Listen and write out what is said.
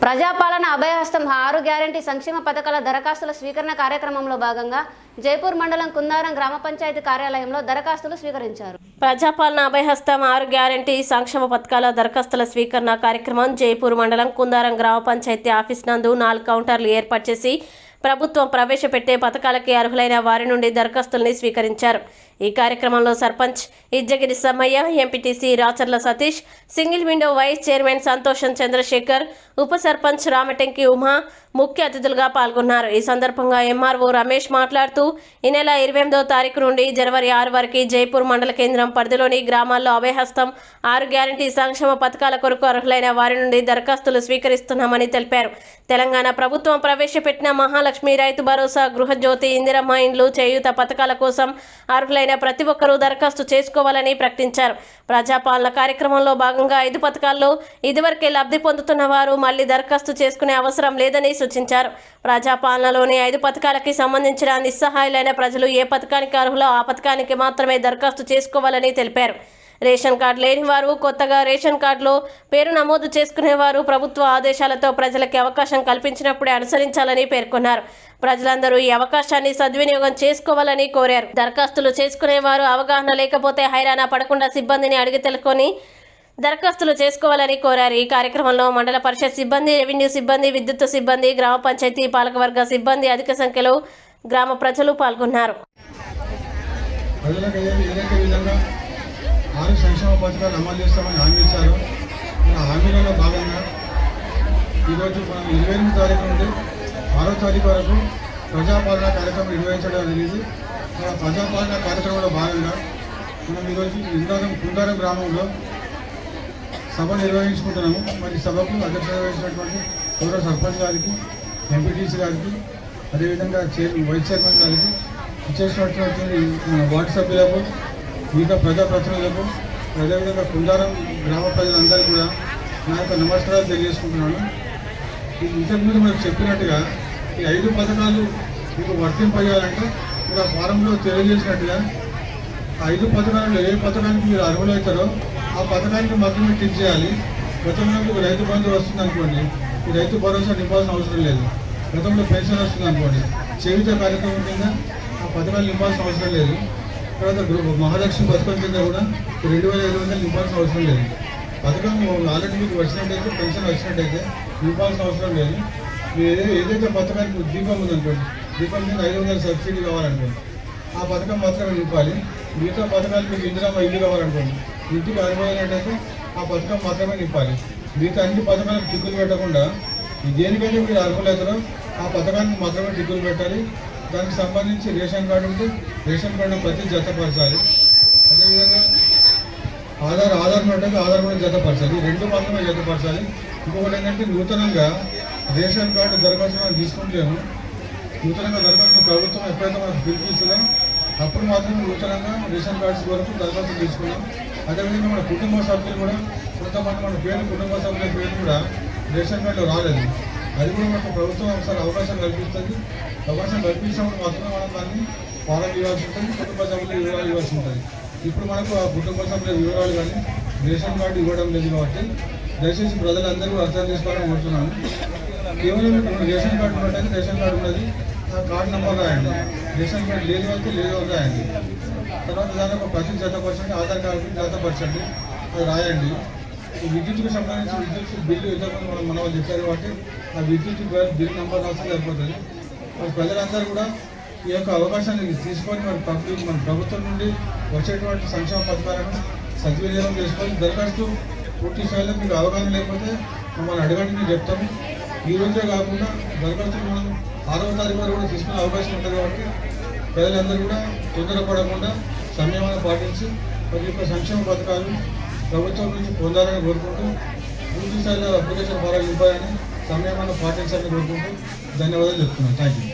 ప్రజాపాలన అభయహస్తం 6 గ్యారంటీ సంక్షేమ పథకాల దరఖాస్తుల స్వీకరణ కార్యక్రమంలో భాగంగా జైపూర్ మండలం కుందారం గ్రామ పంచాయతీ కార్యాలయంలో దరఖాస్తులు స్వీకరించారు. ప్రజాపాలన అభయహస్తం 6 గ్యారంటీ సంక్షేమ పథకాల దరఖాస్తుల స్వీకరణ కార్యక్రమం జైపూర్ మండలం కుందారం గ్రామ పంచాయతీ ఆఫీస్ నందు 4 కౌంటర్లు ఏర్పాటు చేసి ప్రభుత్వం ప్రవేశపెట్టే పథకాలకి అర్హులైన వారి నుండి దరఖాస్తుల్ని స్వీకరించారు. ఈ కార్యక్రమంలో sarpanch Izzagiri Sammaiah, MPTC Racharla Satish, single window vice chairman Santosham Chandrashekar, ఉప సర్పంచ్ రామటెంకి ఉమా ముఖ్య అతిథులుగా పాల్గొన్నారు. ఈ సందర్భంగా ఎంఆర్ఓ రమేష్ మాట్లాడుతూ ఈ నెల 28వ తారీఖు నుండి జనవరి 6 వరకు జైపూర్ మండల కేంద్రం పరిధిలోని గ్రామాల్లో అభయహస్తం 6 గ్యారంటీ సంక్షేమ పథకాల కొరకు అర్హులైన వారి నుండి దరఖాస్తులు స్వీకరిస్తున్నామని తెలిపారు. తెలంగాణ ప్రభుత్వం ప్రవేశపెట్టిన మహాలక్ష్మి, రైతు భరోసా, గృహజ్యోతి, ఇందిరమ్మ ఇండ్లు, చేయూత పథకాల కోసం అర్హులైన ప్రతి ఒక్కరూ దరఖాస్తు చేసుకోవాలని ప్రకటించారు. ప్రజాపాలన కార్యక్రమంలో భాగంగా 5 పథకాల్లో ఇదివరకే లబ్ధి పొందుతున్న వారు మళ్లీ దరఖాస్తు చేసుకునే అవసరం లేదని సూచించారు. ప్రజాపాలనలోని 5 పథకాలకి సంబంధించిన నిస్సహాయులైన ప్రజలు ఏ పథకానికి అర్హులో ఆ పథకానికి మాత్రమే దరఖాస్తు చేసుకోవాలని తెలిపారు. రేషన్ కార్డు లేని వారు, కొత్తగా రేషన్ కార్డులో పేరు నమోదు చేసుకునేవారు ప్రభుత్వ ఆదేశాలతో ప్రజలకి అవకాశం కల్పించినప్పుడే అనుసరించాలని పేర్కొన్నారు. ప్రజలందరూ ఈ అవకాశాన్ని సద్వినియోగం చేసుకోవాలని కోరారు. దరఖాస్తులు చేసుకునేవారు అవగాహన లేకపోతే హైరాణ పడకుండా సిబ్బందిని అడిగి తెలుసుకొని దరఖాస్తులు చేసుకోవాలని కోరారు. ఈ కార్యక్రమంలో మండల పరిషత్ సిబ్బంది, రెవెన్యూ సిబ్బంది, విద్యుత్ సిబ్బంది, గ్రామ పంచాయతీ పాలకవర్గ సిబ్బంది, అధిక సంఖ్యలో గ్రామ ప్రజలు పాల్గొన్నారు. ఆరు సంక్షేమ పథకాలు అమలు చేస్తామని హామీ ఇచ్చారు. ఆ హామీలలో భాగంగా ఈరోజు మనం 28వ తారీఖు నుండి 6వ తారీఖు వరకు ప్రజాపాలన కార్యక్రమం నిర్వహించడం జరిగింది. ఆ ప్రజాపాలన కార్యక్రమంలో భాగంగా మనం ఈరోజు కుందారం గ్రామంలో సభ నిర్వహించుకుంటున్నాము. మరి సభకు అధ్యక్షత వహించినటువంటి గౌరవ సర్పంచ్ గారికి, ఎంపీటీసీ గారికి, అదేవిధంగా వైస్ చైర్మన్ గారికి, ఇచ్చేసినటువంటి వార్డు సభ్యులకు, మిగతా ప్రజాప్రతినిధులకు, అదేవిధంగా కుందారం గ్రామ ప్రజలందరికీ కూడా నా యొక్క నమస్కారాలు తెలియజేసుకుంటున్నాను. ఇంతకుముందు మనకు చెప్పినట్టుగా ఈ 5 పథకాలు మీకు వర్తింపజేయాలంటే మీరు ఆ ఫారంలో తెలియజేసినట్టుగా 5 పథకాలలో ఏ పథకానికి మీరు అర్హులవుతారో ఆ పథకానికి మాత్రమే టిక్ చేయాలి. గతంలో మీకు రైతు బంధు వస్తుంది అనుకోండి, ఈ రైతు భరోసా నింపాల్సిన అవసరం లేదు. గతంలో పెన్షన్ వస్తుంది అనుకోండి, చేయూత కార్యక్రమం కింద ఆ పథకాలు నింపాల్సిన అవసరం లేదు. తర్వాత మహాలక్ష్మి పథకం కింద కూడా 2500 నింపాల్సిన అవసరం లేదు. పథకం ఆల్రెడీ మీకు వచ్చినట్టయితే, పెన్షన్ వచ్చినట్టయితే నింపాల్సిన అవసరం లేదు. మీరు ఏదైతే పథకానికి దీపం ఉందనుకోండి, దీపం మీద 500 సబ్సిడీ కావాలనుకోండి, ఆ పథకం మాత్రమే నింపాలి. మిగతా పథకాలు మీకు ఇందిరమ్మ ఇల్లు కావాలనుకోండి, ఇంటికి అనుభవమైనట్టయితే ఆ పథకం మాత్రమే నింపాలి. మిగతా అన్ని పథకాలకు టిక్కులు పెట్టకుండా దేనికైతే మీరు అర్హులవుతారో ఆ పథకానికి మాత్రమే టిక్కులు పెట్టాలి. దానికి సంబంధించి రేషన్ కార్డు ఉంటే రేషన్ కార్డు ప్రతి జతపరచాలి. అదేవిధంగా ఆధార్ ఉన్నట్టు ఆధార్ కూడా జతపరచాలి. 2 మాత్రమే జతపరచాలి. ఇంకొకటి ఏంటంటే నూతనంగా రేషన్ కార్డు దరఖాస్తు మనం తీసుకుంటాము. నూతనంగా దరఖాస్తు ప్రభుత్వం ఎప్పుడైతే మనకు పిలిపిస్తుందో అప్పుడు మాత్రమే నూతనంగా రేషన్ కార్డ్స్ వరకు దరఖాస్తు తీసుకున్నాం. అదేవిధంగా మన కుటుంబ సభ్యులు కూడా కొంతమంది మన కుటుంబ సభ్యుల పేరు కూడా రేషన్ కార్డులో రాలేదు. అది కూడా మనకు ప్రభుత్వం ఒకసారి అవకాశం కల్పిస్తుంది. అవకాశం కల్పించినప్పుడు మాత్రమే మనం దాన్ని ఫారం ఇవ్వాల్సి ఉంటుంది, కుటుంబ సభ్యుల వివరాలు ఇవ్వాల్సి ఉంటుంది. ఇప్పుడు మనకు ఆ కుటుంబ సభ్యుల వివరాలు కానీ రేషన్ కార్డు ఇవ్వడం లేదు. కాబట్టి దయచేసి ప్రజలందరూ అర్థం చేసుకోవాలని కోరుతున్నాను. కేవలం రేషన్ కార్డు ఉన్నట్టయితే రేషన్ కార్డు ఉన్నది, ఆ కార్డు నెంబర్ రాయండి. రేషన్ కార్డు లేదు అయితే లేదు అని రాయండి. తర్వాత దానికి ప్రతి జతపరచండి, ఆధార్ కార్డు జతపరచండి, అది రాయండి. విద్యుత్కు సంబంధించి విద్యుత్ బిల్లు ఇంతకుముందు మన వాళ్ళు చెప్పారు కాబట్టి ఆ విద్యుత్ బిల్ నెంబర్ రాస్తే సరిపోతుంది. మరి ప్రజలందరూ కూడా ఈ యొక్క అవకాశాన్ని తీసుకొని మన ప్రభుత్వం నుండి వచ్చేటువంటి సంక్షేమ పథకాలను సద్వినియోగం చేసుకొని దరఖాస్తు పూర్తి స్థాయిలో మీకు అవగాహన లేకపోతే మమ్మల్ని అడగండి, మేము చెప్తాము. ఈ రోజే కాకుండా దరఖాస్తు మనం 6వ తారీఖు వరకు కూడా తీసుకునే అవకాశం ఉంటుంది. కాబట్టి ప్రజలందరూ కూడా తొందరపడకుండా సంయమనం పాటించి వారి యొక్క సంక్షేమ పథకాలు ప్రభుత్వం నుంచి పొందాలని కోరుకుంటూ పూర్తి స్థాయిలో అప్లికేషన్ ఫారాలు ఇవ్వాలని సంయమనం పాటించాలని కోరుకుంటూ ధన్యవాదాలు చెప్తున్నాను. Thank you.